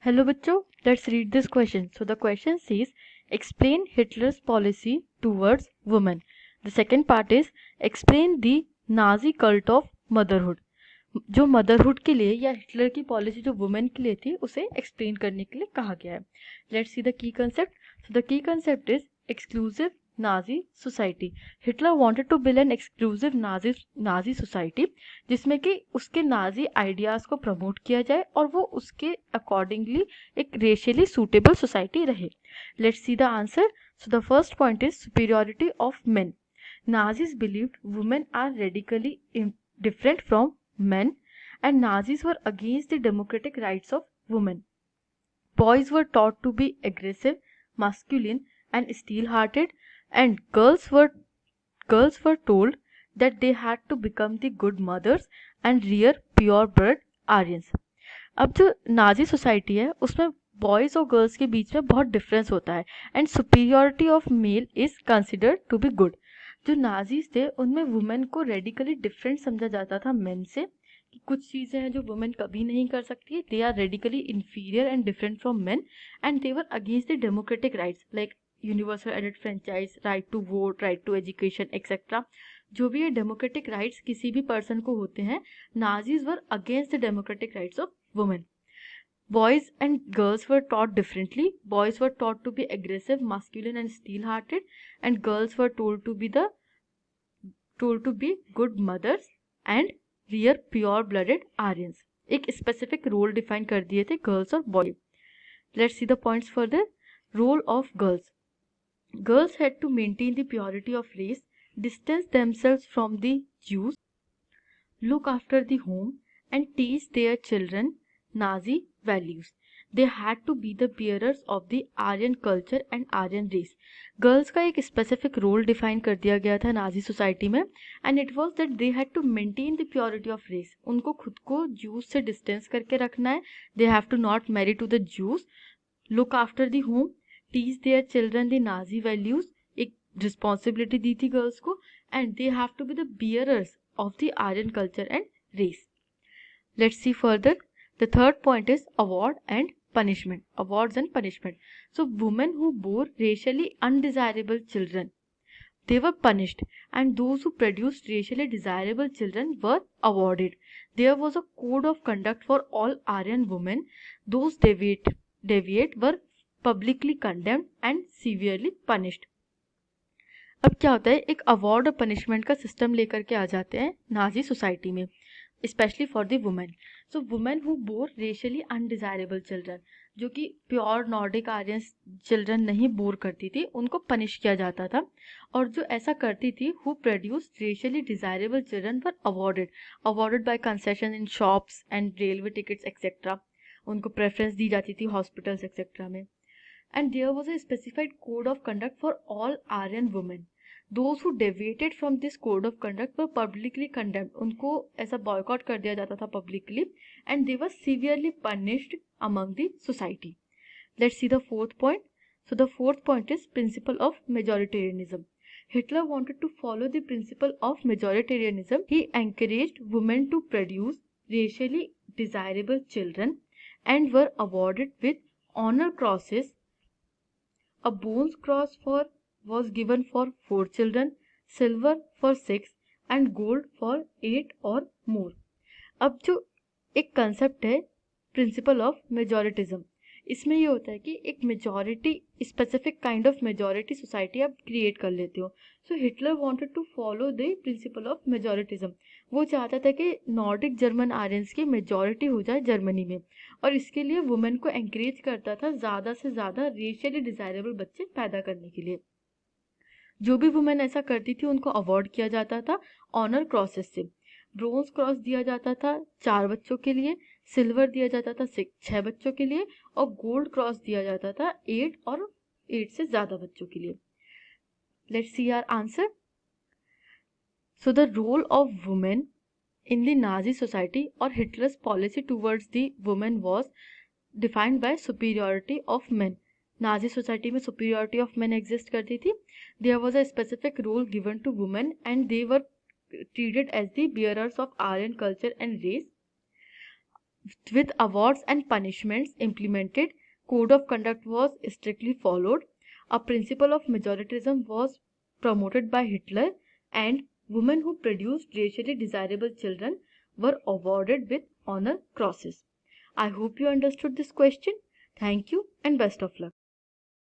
Hello बच्चों, let's read this question. So the question says, explain Hitler's policy towards women. The second part is, explain the Nazi cult of motherhood. जो motherhood के लिए या Hitler की policy जो women के लिए थी उसे एक्सप्लेन करने के लिए कहा गया है. Let's see the key concept. So the key concept is exclusive Nazi society. Hitler wanted to build an exclusive Nazi society जिसमें कि उसके नाजी आइडियाज को प्रमोट किया जाए और वो उसके अकॉर्डिंगली एक रेशियली सूटेबल सोसाइटी रहे. Let's see the answer. So the first point is superiority of main. Nazis believed women are radically different from men, and Nazis were against the democratic rights of women. Boys were taught to be aggressive, masculine, and steel-hearted, and girls were told that they had to become the good mothers and rear pure-blood Aryans. अब जो Nazi society है उसमें boys और girls के बीच में बहुत difference होता है and superiority of male is considered to be good. जो नाजीज थे उनमें वुमेन को रेडिकली डिफरेंट समझा जाता था मेन से, कि कुछ चीज़ें हैं जो वुमेन कभी नहीं कर सकती है. They are radically inferior and different from men and they were against the democratic rights like universal एडेड franchise, right to vote, right to education etcetera. जो भी ये डेमोक्रेटिक राइट्स किसी भी पर्सन को होते हैं, Nazis were against the democratic rights of women. Boys and girls were taught differently. Boys were taught to be aggressive, masculine and steel-hearted, and girls were told to be good mothers and rear pure-blooded Aryans. एक specific role define कर दिए थे girls और boys. Let's see the points further. Role of girls. Girls had to maintain the purity of race, distance themselves from the Jews, look after the home, and teach their children Nazi values. They had to be the bearers of the Aryan culture and Aryan race. Girls का एक specific role define कर दिया गया था Nazi society में and it was that they had to maintain the purity of race. उनको खुद को जूस से डिस्टेंस करके रखना है. They have to not marry to the Jews, look after the home, teach their children the Nazi values. एक responsibility दी थी गर्ल्स को and they have to be the bearers of the Aryan culture and race. Let's see further. The third point is award and punishment. Awards and punishment. So women who bore racially undesirable children, they were punished, and those who produced racially desirable children were awarded. There was a code of conduct for all Aryan women. Those deviate were publicly condemned and severely punished. अब क्या होता है, एक award और punishment का system लेकर के आ जाते हैं नाजी सोसाइटी में, specially for the women. So women who bore racially undesirable children, जो कि प्योर नॉर्डिक आर्यन चिल्ड्रन नहीं बोर करती थी, उनको पनिश किया जाता था. और जो ऐसा करती थी who produce racially desirable children were awarded bye concession in shops and railway tickets etcetera. उनको प्रेफरेंस दी जाती थी हॉस्पिटल्स एक्सेट्रा में. And there was a specified code of conduct for all Aryan women. Those who deviated from this code of conduct were publicly condemned. उनको ऐसा boycott कर दिया जाता था publicly, and they were severely punished among the society. Let's see the fourth point. So the fourth point is principle of majoritarianism. Hitler wanted to follow the principle of majoritarianism. He encouraged women to produce racially desirable children and were awarded with honor crosses. A bronze cross was given for 4 children, silver for 6 and gold for 8 or more. अब जो एक concept है principle of मेजोरिटिज्म, इसमें ये होता है कि एक majority, specific kind of majority society आप क्रिएट कर लेते हो. So Hitler wanted to follow the principle of majoritism. वो चाहता था कि नॉर्डिक जर्मन आर्यंस की मेजॉरिटी हो जाए जर्मनी में, और इसके लिए वुमेन को एंकरेज करता था ज़्यादा से ज़्यादा रेशियली डिजायरेबल बच्चे पैदा करने के लिए. जो भी वुमेन ऐसा करती थी उनको अवार्ड किया जाता था ऑनर क्रॉसेस से. ब्रोंज क्रॉस दिया जाता था 4 बच्चों के लिए, सिल्वर दिया जाता था 6 बच्चों के लिए, और गोल्ड क्रॉस दिया जाता था 8 और 8 से ज़्यादा बच्चों के लिए. Let's see our answer. So the role of women in the Nazi society or Hitler's policy towards the women was defined by superiority of men. Nazi society में superiority of men exist करती थी. There was a specific role given to women and they were treated as the bearers of Aryan culture and race. with awards and punishments implemented, code of conduct was strictly followed, a principle of majoritism was promoted by Hitler, and women who produced racially desirable children were awarded with honor crosses. I hope you understood this question. Thank you and best of luck.